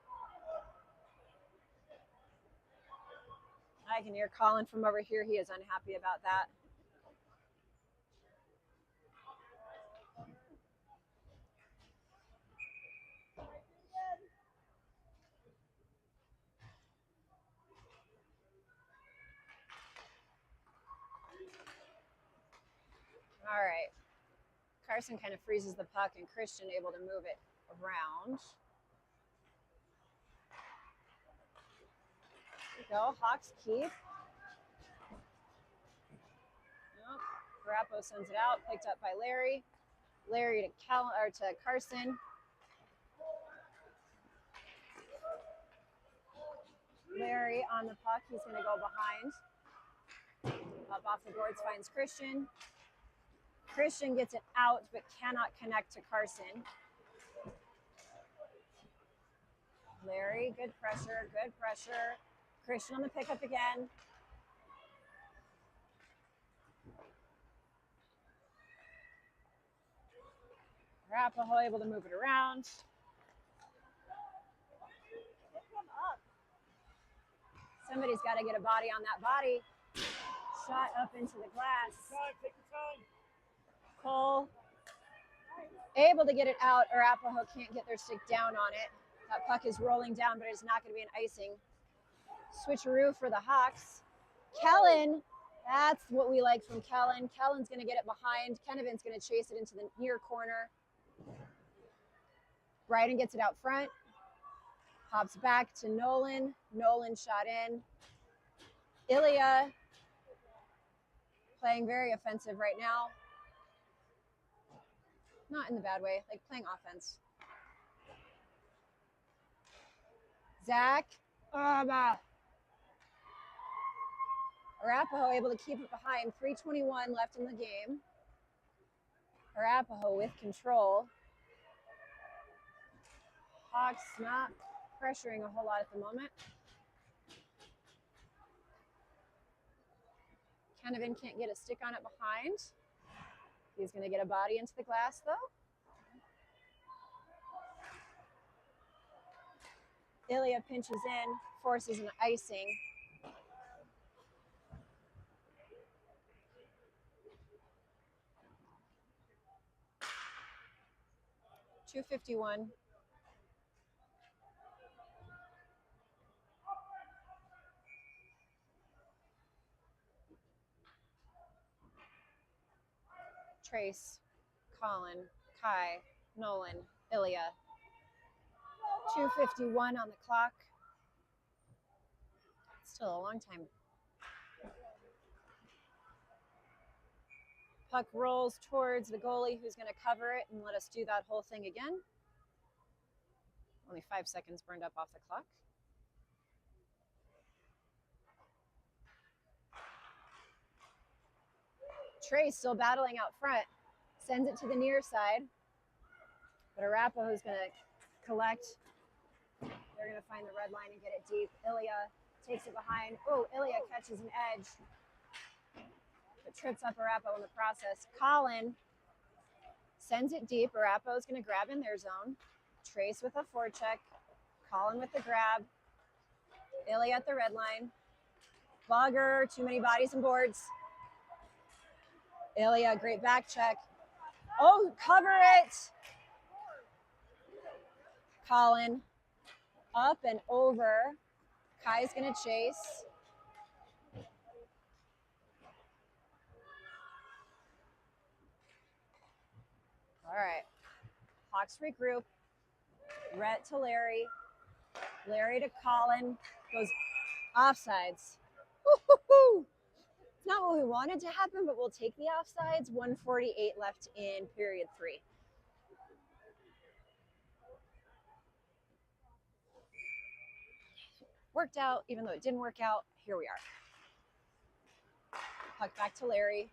I can hear Colin from over here. He is unhappy about that. All right. Carson kind of freezes the puck, and Christian able to move it around. There we go. Hawks keep. Nope. Arapahoe sends it out, picked up by Larry. Larry to Carson. Larry on the puck. He's going to go behind. Up off the boards finds Christian. Christian gets it out but cannot connect to Carson. Larry, good pressure, good pressure. Christian on the pickup again. Arapahoe able to move it around. Somebody's got to get a body on that body. Shot up into the glass. Take your time. Cole able to get it out. Arapahoe can't get their stick down on it. That puck is rolling down, but it's not going to be an icing. Switcheroo for the Hawks. Kellen, that's what we like from Kellen. Kellen's going to get it behind. Kenevin's going to chase it into the near corner. Bryden gets it out front. Hops back to Nolan. Nolan shot in. Ilya playing very offensive right now. Not in the bad way, like playing offense. Zach. Arapahoe able to keep it behind. 3:21 left in the game. Arapahoe with control. Hawks not pressuring a whole lot at the moment. Kenevin can't get a stick on it behind. He's going to get a body into the glass, though. Ilya pinches in, forces an icing. .251. Trace, Colin, Kai, Nolan, Ilya. 2:51 on the clock. Still a long time. Puck rolls towards the goalie, who's going to cover it and let us do that whole thing again. Only 5 seconds burned up off the clock. Trace still battling out front. Sends it to the near side. But Arapahoe's going to collect. They're going to find the red line and get it deep. Ilya takes it behind. Oh, Ilya catches an edge. But trips up Arapahoe in the process. Colin sends it deep. Arapahoe's going to grab in their zone. Trace with a forecheck. Colin with the grab. Ilya at the red line. Bogger, too many bodies and boards. Ilya, great back check. Oh, cover it. Colin up and over. Kai's going to chase. All right. Hawks regroup. Rhett to Larry. Larry to Colin. Goes offsides. Woo-hoo-hoo. It's not what we wanted to happen, but we'll take the offsides. 1:48 left in period 3. Worked out, even though it didn't work out. Here we are. Puck back to Larry.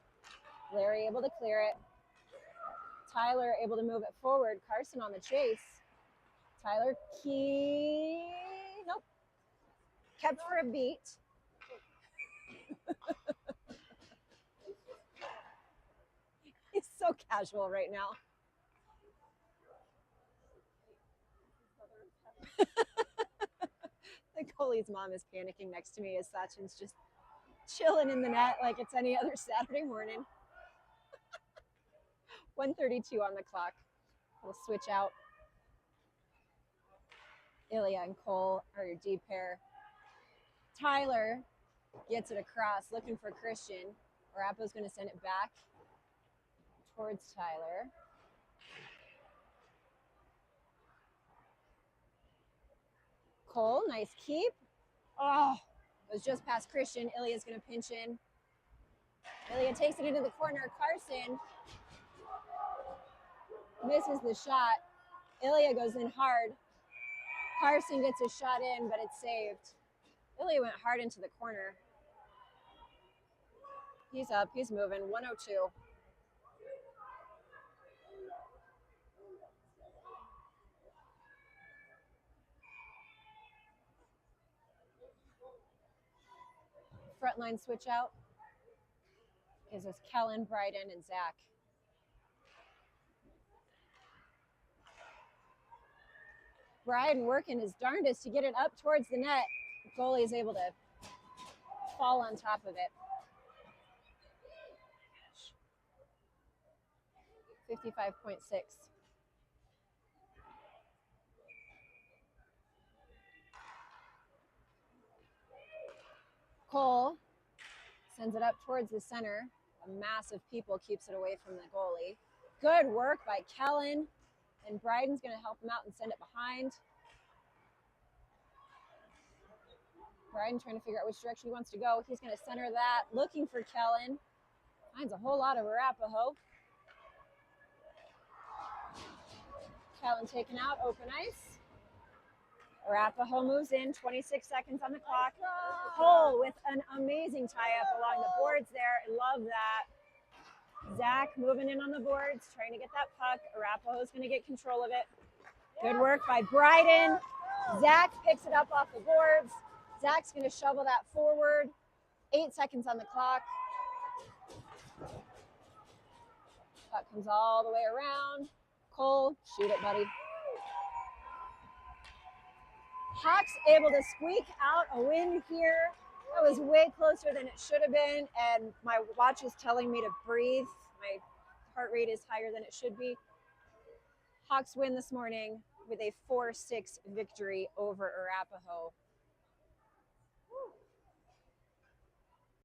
Larry able to clear it. Tyler able to move it forward. Carson on the chase. Tyler nope. Kept for a beat. so casual right now. The goalie's mom is panicking next to me as Sachin's just chilling in the net like it's any other Saturday morning. 1:32 on the clock. We'll switch out. Ilya and Cole are your D pair. Tyler gets it across, looking for Christian. Arapahoe's going to send it back towards Tyler. Cole, nice keep. Oh, it was just past Christian. Ilya's going to pinch in. Ilya takes it into the corner. Carson misses the shot. Ilya goes in hard. Carson gets a shot in, but it's saved. Ilya went hard into the corner. He's up. He's moving. 102. Front line switch out gives us Kellen, Bryden, and Zach. Bryden working his darndest to get it up towards the net. The goalie is able to fall on top of it. 55.6. Cole sends it up towards the center. A mass of people keeps it away from the goalie. Good work by Kellen. And Bryden's going to help him out and send it behind. Bryden trying to figure out which direction he wants to go. He's going to center that, looking for Kellen. Finds a whole lot of Arapahoe. Kellen taken out, open ice. Arapahoe moves in, 26 seconds on the clock. Cole with an amazing tie-up along the boards there. I love that. Zach moving in on the boards, trying to get that puck. Arapahoe's going to get control of it. Good work by Bryden. Zach picks it up off the boards. Zach's going to shovel that forward. 8 seconds on the clock. Puck comes all the way around. Cole, shoot it, buddy. Hawks able to squeak out a win here. That was way closer than it should have been, and my watch is telling me to breathe. My heart rate is higher than it should be. Hawks win this morning with a 4-6 victory over Arapahoe.